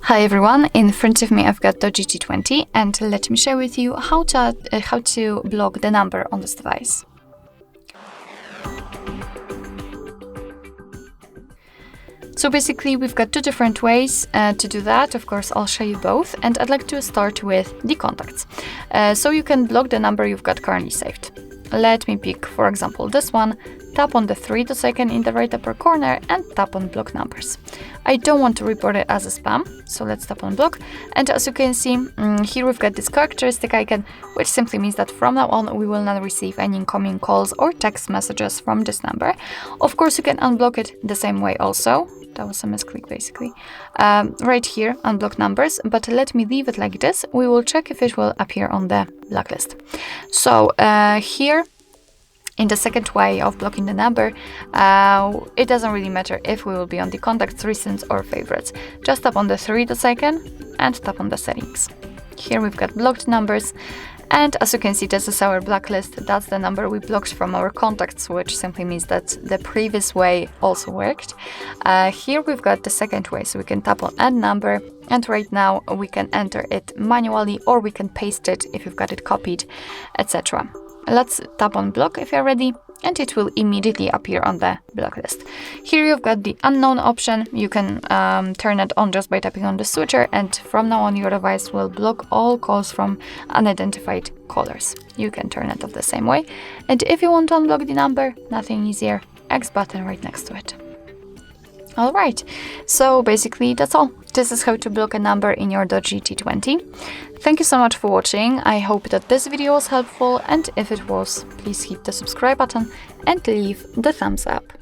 Hi everyone, in front of me I've got DOOGEE T10 and let me share with you how to block the number on this device. So basically we've got two different ways to do that. Of course I'll show you both, and I'd like to start with the contacts. So you can block the number you've got currently saved. Let me pick, for example, this one. Tap on the 3 icon in the right upper corner and tap on block numbers. I don't want to report it as a spam, so let's tap on block. And as you can see, here we've got this characteristic icon, which simply means that from now on we will not receive any incoming calls or text messages from this number. Of course, you can unblock it the same way also. That was a misclick basically. Right here, unblock numbers, but let me leave it like this. We will check if it will appear on the blacklist. So here, in the second way of blocking the number, it doesn't really matter if we will be on the contacts, recents or favorites. Just tap on the 3 icon and tap on the settings. Here we've got blocked numbers, and as you can see, this is our blacklist. That's the number we blocked from our contacts, which simply means that the previous way also worked. Here we've got the second way, so we can tap on add number, and right now we can enter it manually or we can paste it if you've got it copied, etc. Let's tap on block if you're ready, and it will immediately appear on the blacklist. Here you've got the unknown option. You can turn it on just by tapping on the switcher, and from now on your device will block all calls from unidentified callers. You can turn it off the same way. And if you want to unblock the number, nothing easier, X button right next to it. Alright, so basically that's all. This is how to block a number in your DOOGEE T10. Thank you so much for watching. I hope that this video was helpful, and if it was, please hit the subscribe button and leave the thumbs up.